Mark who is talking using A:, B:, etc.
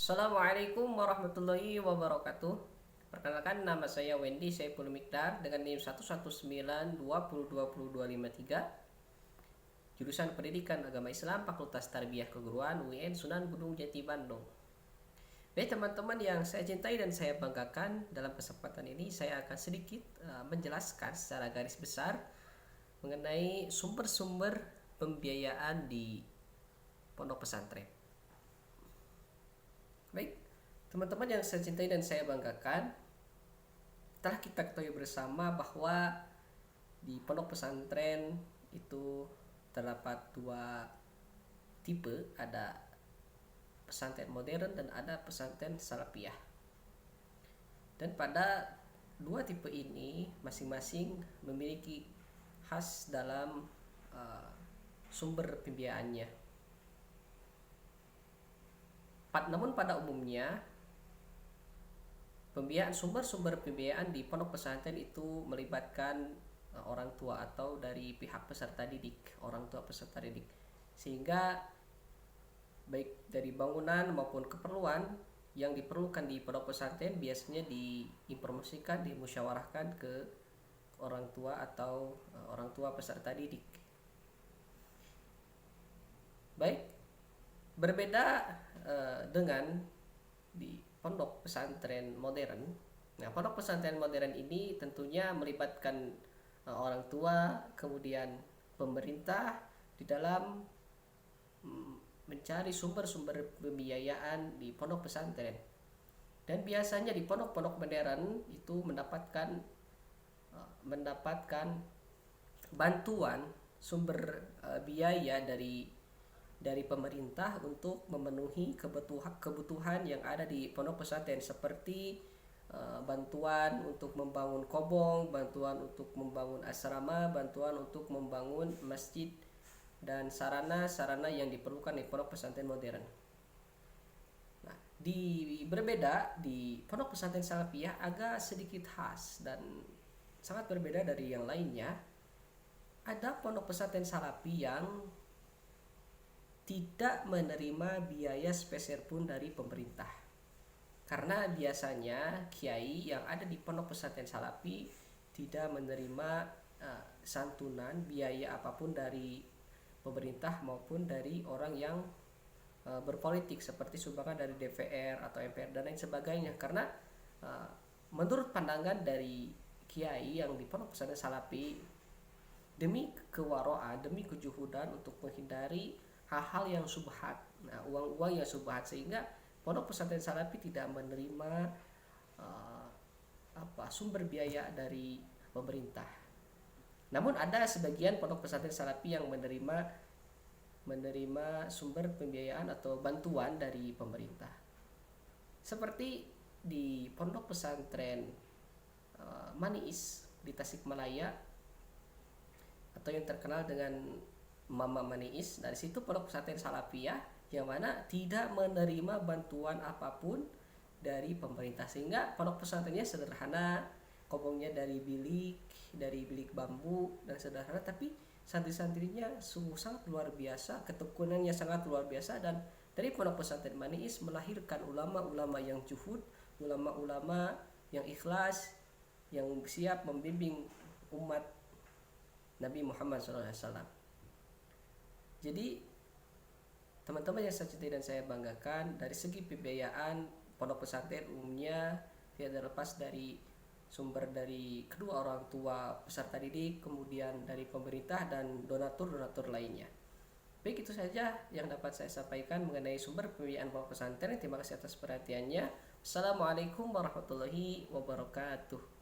A: Assalamualaikum warahmatullahi wabarakatuh. Perkenalkan, nama saya Wendy Saiful Mikdar dengan NIM 119202023, jurusan Pendidikan Agama Islam Fakultas Tarbiyah Keguruan UIN Sunan Gunung Jati Bandung. Baik teman-teman yang saya cintai dan saya banggakan, dalam kesempatan ini saya akan sedikit menjelaskan secara garis besar mengenai sumber-sumber pembiayaan di pondok pesantren. Baik, teman-teman yang saya cintai dan saya banggakan, telah kita ketahui bersama bahwa di pondok pesantren itu terdapat dua tipe, ada pesantren modern dan ada pesantren salafiyah. Dan pada dua tipe ini masing-masing memiliki khas dalam sumber pembiayaannya. Namun pada umumnya sumber-sumber pembiayaan di pondok pesantren itu melibatkan orang tua atau dari pihak peserta didik, orang tua peserta didik, sehingga baik dari bangunan maupun keperluan yang diperlukan di pondok pesantren biasanya diinformasikan, dimusyawarahkan ke orang tua atau orang tua peserta didik. Baik, berbeda dengan di pondok pesantren modern. Nah, pondok pesantren modern ini tentunya melibatkan orang tua, kemudian pemerintah di dalam mencari sumber-sumber pembiayaan di pondok pesantren. Dan biasanya di pondok-pondok modern itu mendapatkan bantuan sumber biaya dari pemerintah untuk memenuhi kebutuhan yang ada di pondok pesantren, seperti bantuan untuk membangun kobong, bantuan untuk membangun asrama, bantuan untuk membangun masjid dan sarana-sarana yang diperlukan di pondok pesantren modern. Nah, berbeda di pondok pesantren salafiyah agak sedikit khas dan sangat berbeda dari yang lainnya. Ada pondok pesantren salafi yang tidak menerima biaya sepeser pun dari pemerintah, karena biasanya kiai yang ada di pondok pesantren salafi tidak menerima santunan biaya apapun dari pemerintah maupun dari orang yang berpolitik seperti sumbangan dari DPR atau MPR dan lain sebagainya, karena menurut pandangan dari kiai yang di pondok pesantren salafi, demi kewara'ah, demi kejuhudan untuk menghindari hal-hal yang subhat, uang-uang yang subhat, sehingga pondok pesantren salafi tidak menerima sumber biaya dari pemerintah. Namun ada sebagian pondok pesantren salafi yang menerima sumber pembiayaan atau bantuan dari pemerintah, seperti di pondok pesantren Maniis di Tasikmalaya atau yang terkenal dengan Mama Maniis. Dari situ pondok pesantren salafiyah yang mana tidak menerima bantuan apapun dari pemerintah, sehingga pondok pesantrennya sederhana, kobongnya dari bilik bambu dan sederhana, tapi santri-santrinya sungguh sangat luar biasa, ketekunannya sangat luar biasa. Dan dari pondok pesantren Maniis melahirkan ulama-ulama yang juhud, ulama-ulama yang ikhlas, yang siap membimbing umat Nabi Muhammad SAW. Jadi teman-teman yang saya cintai dan saya banggakan, dari segi pembiayaan pondok pesantren umumnya tidak terlepas dari sumber dari kedua orang tua peserta didik, kemudian dari pemerintah dan donatur-donatur lainnya. Baik, itu saja yang dapat saya sampaikan mengenai sumber pembiayaan pondok pesantren. Terima kasih atas perhatiannya. Assalamualaikum warahmatullahi wabarakatuh.